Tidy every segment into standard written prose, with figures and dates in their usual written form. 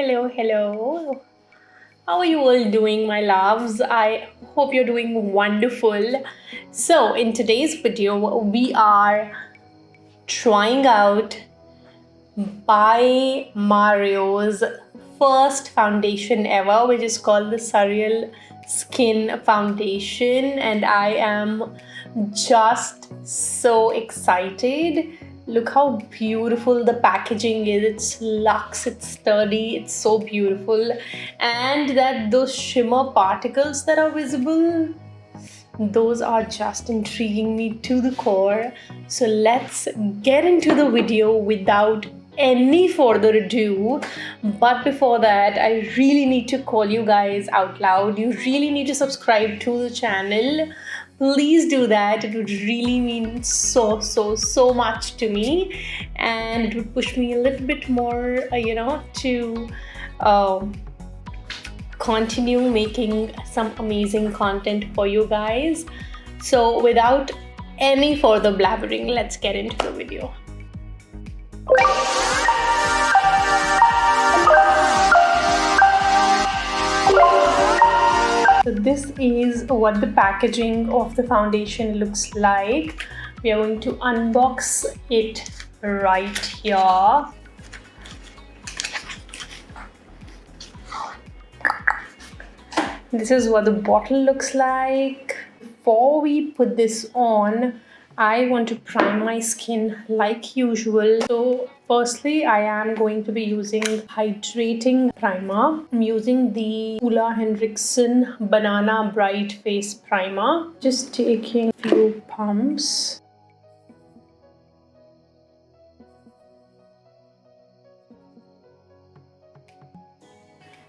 hello. How are you all doing, my loves? I hope you're doing wonderful. So, in today's video, we are trying out by Mario's first foundation ever, which is called the Surreal Skin Foundation, and I am just so excited. Look how beautiful the packaging is. It's luxe, it's sturdy, it's so beautiful, and that those shimmer particles that are visible, those are just intriguing me to the core. So let's get into the video without any further ado. But before that, I really need to call you guys out loud. You really need to subscribe to the channel. Please do that. It would really mean so much to me, and it would push me a little bit more to continue making some amazing content for you guys. So without any further blabbering, let's get into the video. So this is what the packaging of the foundation looks like. We are going to unbox it right here. This is what the bottle looks like. Before we put this on, I want to prime my skin like usual. So firstly, I am going to be using hydrating primer. I'm using the Ulla Henriksen Banana Bright Face Primer. Just taking a few pumps.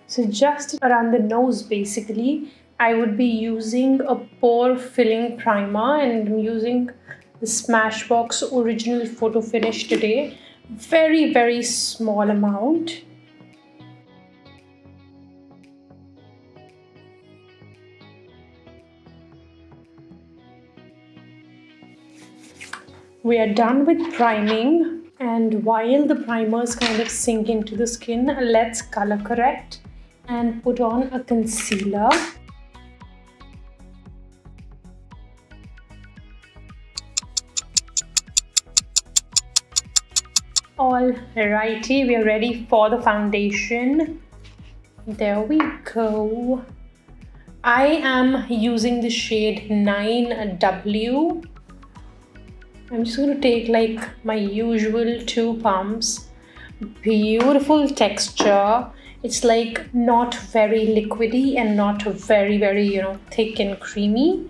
So just around the nose, basically, I would be using a pore filling primer, and I'm using the Smashbox Original Photo Finish today. Very small amount. We are done with priming, and while the primers kind of sink into the skin, let's color correct and put on a concealer. Alrighty, we are ready for the foundation. There we go. I am using the shade 9W. I'm just going to take like my usual 2 pumps. Beautiful texture. It's like not very liquidy and not very thick and creamy.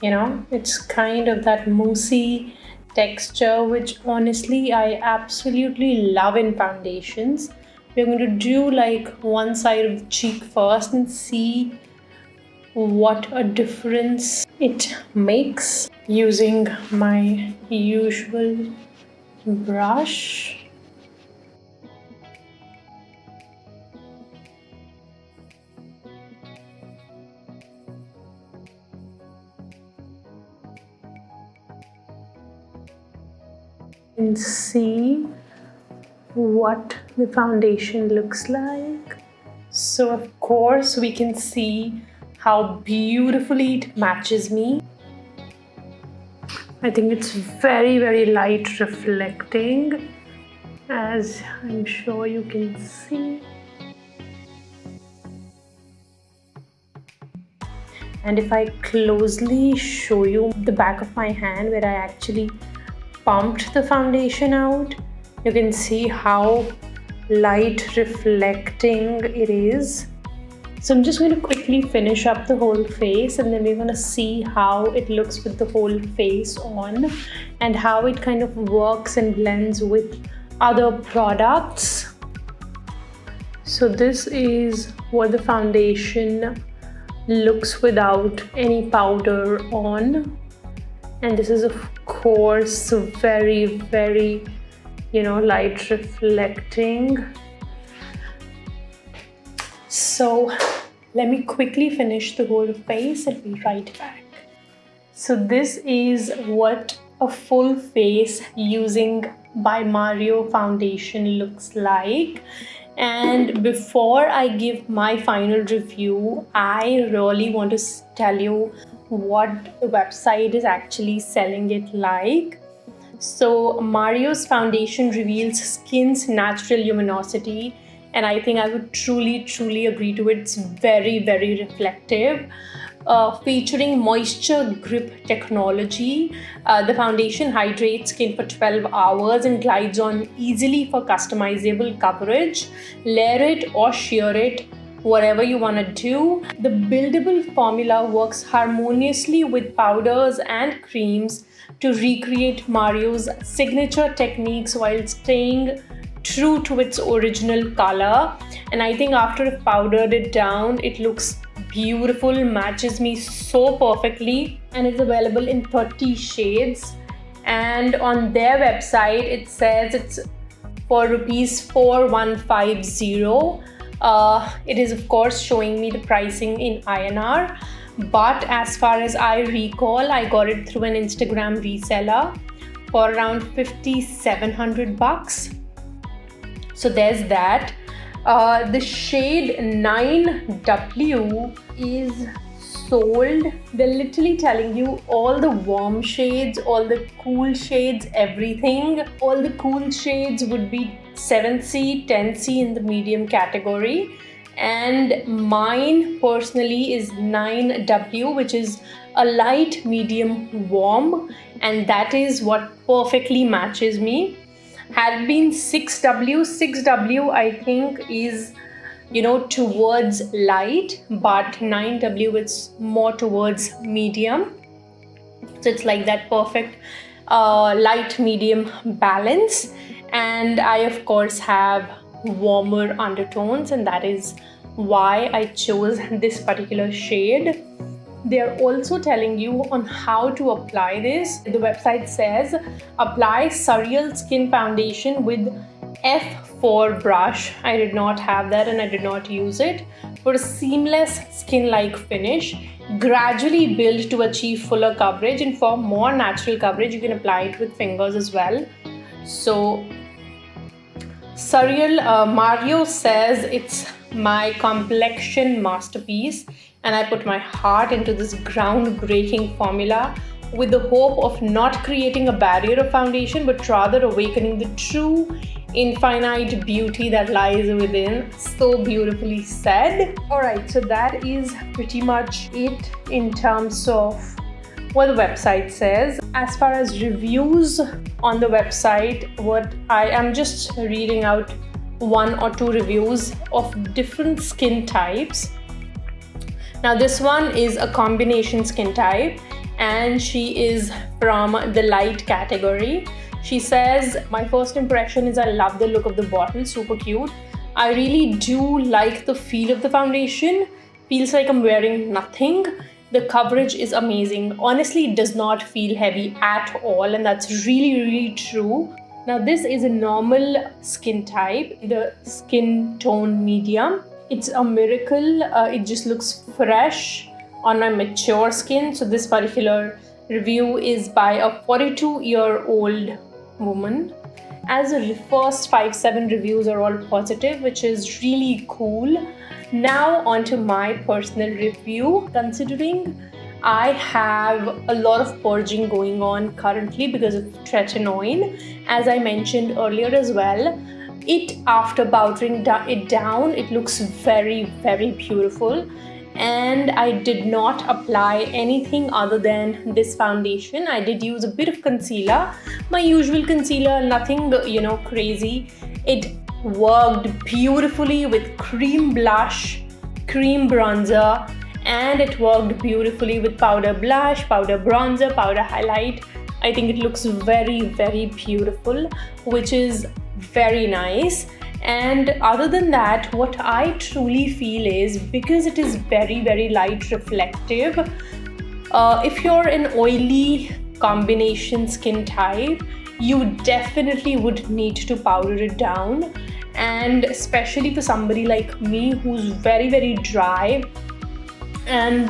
It's kind of that moussey texture, which honestly I absolutely love in foundations. We're going to do like one side of the cheek first and see what a difference it makes using my usual brush. And see what the foundation looks like. So of course we can see how beautifully it matches me. I think it's very light reflecting, as I'm sure you can see. And if I closely show you the back of my hand where I actually pumped the foundation out, you can see how light reflecting it is. So I'm just going to quickly finish up the whole face, and then we're going to see how it looks with the whole face on and how it kind of works and blends with other products. So this is what the foundation looks without any powder on, and this is of course very light reflecting. So let me quickly finish the whole face and be right back. So this is what a full face using by Mario foundation looks like, And before I give my final review, I really want to tell you what the website is actually selling it like. So Mario's foundation reveals skin's natural luminosity, and I think I would truly agree to it. It's very reflective. Featuring moisture grip technology, the foundation hydrates skin for 12 hours and glides on easily for customizable coverage. Layer it or sheer it, whatever you want to do. The buildable formula works harmoniously with powders and creams to recreate Mario's signature techniques while staying true to its original color. And I think after I've powdered it down, it looks beautiful, matches me so perfectly, and is available in 30 shades. And on their website it says it's for rupees 4150. It is of course showing me the pricing in INR, but as far as I recall, I got it through an Instagram reseller for around 5,700 bucks. So there's that. The shade 9W is sold. They're literally telling you all the warm shades, all the cool shades, everything. All the cool shades would be 7C, 10C in the medium category. And mine personally is 9W, which is a light medium warm, and that is what perfectly matches me. Had been 6W I think is, towards light, but 9W it's more towards medium. So it's like that perfect light medium balance. And I of course have warmer undertones, and that is why I chose this particular shade. They are also telling you on how to apply this. The website says apply SURREALSKIN foundation with F4 brush. I did not have that and I did not use it. For a seamless skin-like finish, gradually build to achieve fuller coverage, and for more natural coverage you can apply it with fingers as well. So Mario says it's my complexion masterpiece, and I put my heart into this groundbreaking formula with the hope of not creating a barrier of foundation, but rather awakening the true infinite beauty that lies within. So beautifully said. Alright, so that is pretty much it in terms of what the website says. As far as reviews on the website, what I am just reading out 1 or 2 reviews of different skin types. Now this one is a combination skin type, and she is from the light category. She says, my first impression is I love the look of the bottle, super cute. I really do like the feel of the foundation. Feels like I'm wearing nothing. The coverage is amazing. Honestly, it does not feel heavy at all, and that's really true. Now this is a normal skin type, the skin tone medium. It's a miracle. It just looks fresh on my mature skin. So this particular review is by a 42-year-old woman. As the first 5-7 reviews are all positive, which is really cool. Now onto my personal review. Considering I have a lot of purging going on currently because of tretinoin, as I mentioned earlier as well. After powdering it down, it looks very beautiful, and I did not apply anything other than this foundation. I did use a bit of concealer, my usual concealer, nothing crazy. It worked beautifully with cream blush, cream bronzer, and it worked beautifully with powder blush, powder bronzer, powder highlight. I think it looks very beautiful, which is very nice. And other than that, what I truly feel is, because it is very light reflective, if you're an oily combination skin type, you definitely would need to powder it down. And especially for somebody like me who's very dry, and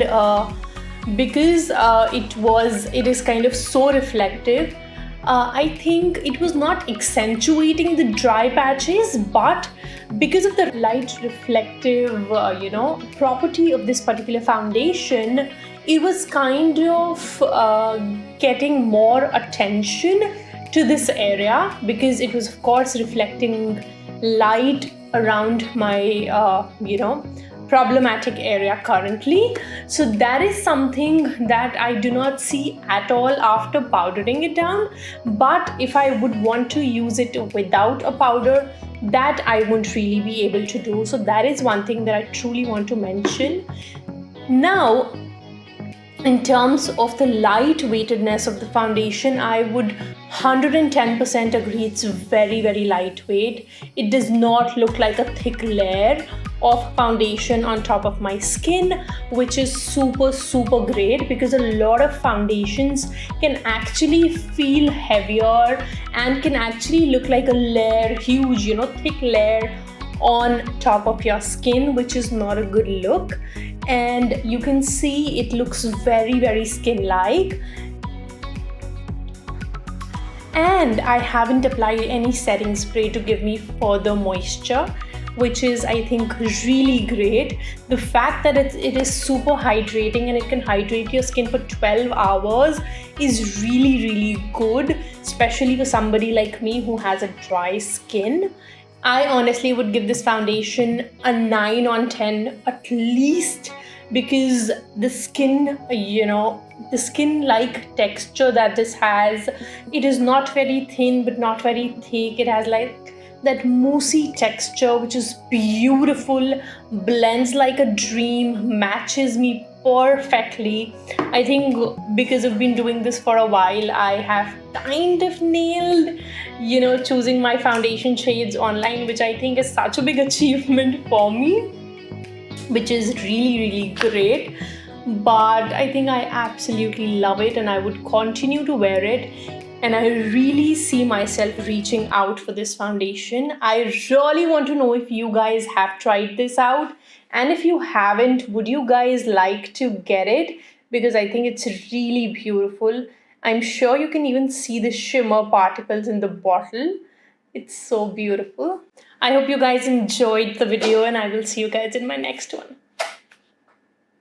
because it is kind of so reflective, I think it was not accentuating the dry patches, but because of the light reflective, property of this particular foundation, it was kind of getting more attention to this area because it was, of course, reflecting light around my, problematic area currently. So that is something that I do not see at all after powdering it down. But if I would want to use it without a powder, that I won't really be able to do. So that is one thing that I truly want to mention. Now, in terms of the lightweightedness of the foundation, I would 110% agree it's very, very lightweight. It does not look like a thick layer of foundation on top of my skin, which is super, super great because a lot of foundations can actually feel heavier and can actually look like a layer, huge, thick layer on top of your skin, which is not a good look. And you can see it looks very, very skin-like. And I haven't applied any setting spray to give me further moisture, which is, I think, really great. The fact that it is super hydrating and it can hydrate your skin for 12 hours is really, really good, especially for somebody like me who has a dry skin. I honestly would give this foundation a 9 on 10 at least, because the skin, the skin-like texture that this has, it is not very thin but not very thick. It has like that moussey texture, which is beautiful, blends like a dream, matches me perfectly. I think because I've been doing this for a while, I have kind of nailed, choosing my foundation shades online, which I think is such a big achievement for me, which is really, really great. But I think I absolutely love it and I would continue to wear it. And I really see myself reaching out for this foundation. I really want to know if you guys have tried this out. And if you haven't, would you guys like to get it? Because I think it's really beautiful. I'm sure you can even see the shimmer particles in the bottle. It's so beautiful. I hope you guys enjoyed the video and I will see you guys in my next one.